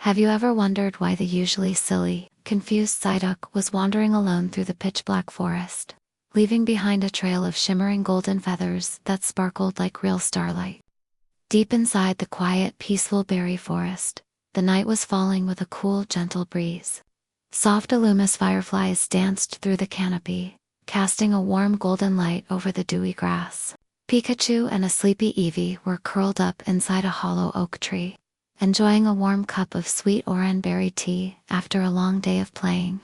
Have you ever wondered why the usually silly, confused Psyduck was wandering alone through the pitch-black forest, leaving behind a trail of shimmering golden feathers that sparkled like real starlight? Deep inside the quiet, peaceful berry forest, the night was falling with a cool, gentle breeze. Soft illuminous fireflies danced through the canopy, casting a warm golden light over the dewy grass. Pikachu and a sleepy Eevee were curled up inside a hollow oak tree, enjoying a warm cup of sweet orange-berry tea after a long day of playing.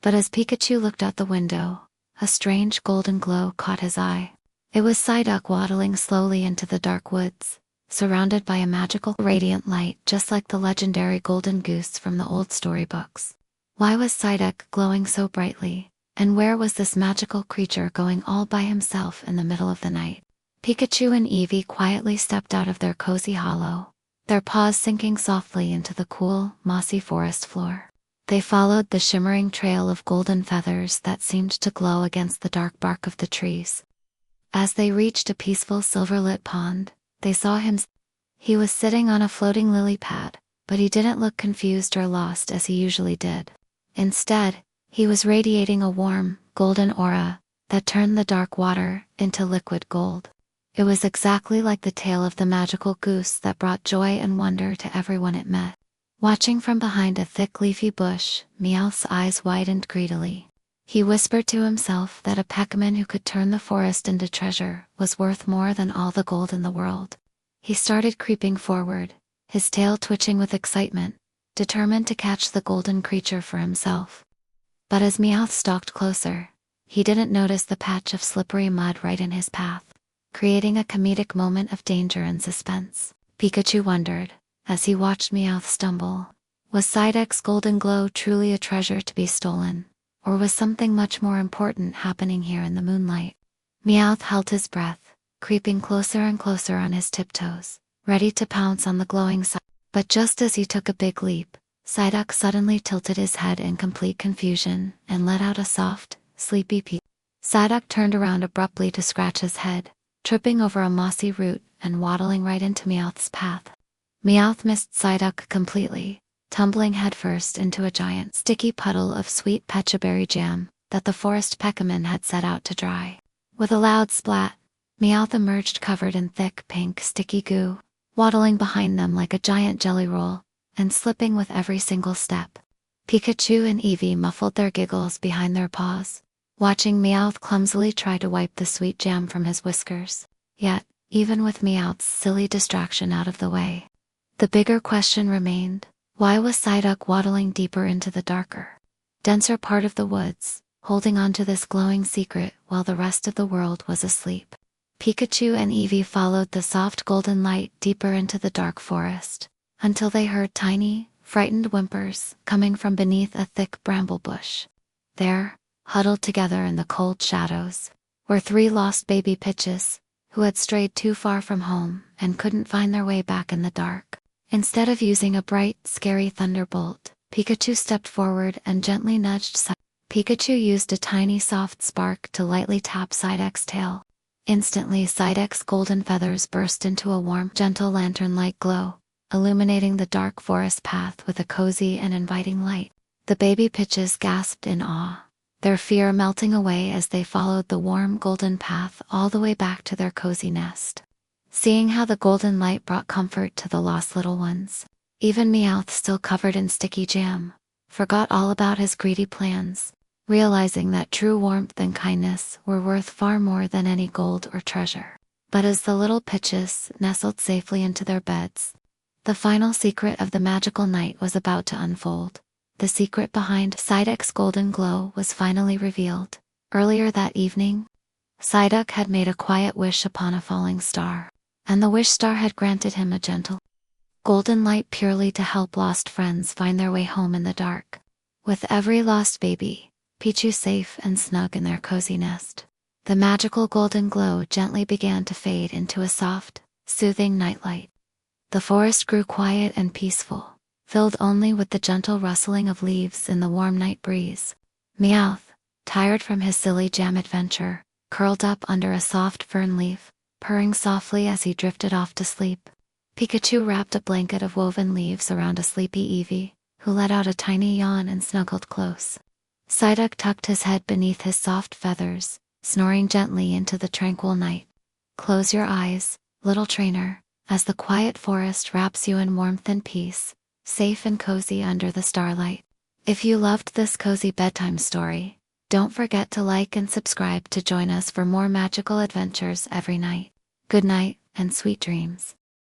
But as Pikachu looked out the window, a strange golden glow caught his eye. It was Psyduck waddling slowly into the dark woods, surrounded by a magical, radiant light just like the legendary golden goose from the old storybooks. Why was Psyduck glowing so brightly, and where was this magical creature going all by himself in the middle of the night? Pikachu and Eevee quietly stepped out of their cozy hollow, their paws sinking softly into the cool, mossy forest floor. They followed the shimmering trail of golden feathers that seemed to glow against the dark bark of the trees. As they reached a peaceful silver-lit pond, they saw him. He was sitting on a floating lily pad, but he didn't look confused or lost as he usually did. Instead, he was radiating a warm, golden aura that turned the dark water into liquid gold. It was exactly like the tale of the magical goose that brought joy and wonder to everyone it met. Watching from behind a thick leafy bush, Meowth's eyes widened greedily. He whispered to himself that a Pokémon who could turn the forest into treasure was worth more than all the gold in the world. He started creeping forward, his tail twitching with excitement, determined to catch the golden creature for himself. But as Meowth stalked closer, he didn't notice the patch of slippery mud right in his path, creating a comedic moment of danger and suspense. Pikachu wondered, as he watched Meowth stumble, was Psyduck's golden glow truly a treasure to be stolen, or was something much more important happening here in the moonlight? Meowth held his breath, creeping closer and closer on his tiptoes, ready to pounce on the glowing Psyduck. But just as he took a big leap, Psyduck suddenly tilted his head in complete confusion and let out a soft, sleepy peep. Psyduck turned around abruptly to scratch his head, tripping over a mossy root and waddling right into Meowth's path. Meowth missed Psyduck completely, tumbling headfirst into a giant, sticky puddle of sweet pechaberry jam that the forest Pokémon had set out to dry. With a loud splat, Meowth emerged covered in thick, pink, sticky goo, waddling behind them like a giant jelly roll, and slipping with every single step. Pikachu and Eevee muffled their giggles behind their paws, watching Meowth clumsily try to wipe the sweet jam from his whiskers. Yet, even with Meowth's silly distraction out of the way, the bigger question remained: why was Psyduck waddling deeper into the darker, denser part of the woods, holding on to this glowing secret while the rest of the world was asleep? Pikachu and Eevee followed the soft golden light deeper into the dark forest, until they heard tiny, frightened whimpers coming from beneath a thick bramble bush. There, huddled together in the cold shadows, were 3 lost baby Pichus, who had strayed too far from home and couldn't find their way back in the dark. Instead of using a bright, scary thunderbolt, Pikachu stepped forward and gently nudged Psyduck. Pikachu used a tiny soft spark to lightly tap Psyduck's tail. Instantly, Psyduck's golden feathers burst into a warm, gentle lantern-like glow, illuminating the dark forest path with a cozy and inviting light. The baby Pichus gasped in awe, their fear melting away as they followed the warm golden path all the way back to their cozy nest. Seeing how the golden light brought comfort to the lost little ones, even Meowth, still covered in sticky jam, forgot all about his greedy plans, realizing that true warmth and kindness were worth far more than any gold or treasure. But as the little Pichus nestled safely into their beds, the final secret of the magical night was about to unfold. The secret behind Psyduck's golden glow was finally revealed. Earlier that evening, Psyduck had made a quiet wish upon a falling star, and the wish star had granted him a gentle, golden light purely to help lost friends find their way home in the dark. With every lost baby Pichu safe and snug in their cozy nest, the magical golden glow gently began to fade into a soft, soothing nightlight. The forest grew quiet and peaceful, filled only with the gentle rustling of leaves in the warm night breeze. Meowth, tired from his silly jam adventure, curled up under a soft fern leaf, purring softly as he drifted off to sleep. Pikachu wrapped a blanket of woven leaves around a sleepy Eevee, who let out a tiny yawn and snuggled close. Psyduck tucked his head beneath his soft feathers, snoring gently into the tranquil night. Close your eyes, little trainer, as the quiet forest wraps you in warmth and peace, safe and cozy under the starlight. If you loved this cozy bedtime story, don't forget to like and subscribe to join us for more magical adventures every night. Good night, and sweet dreams.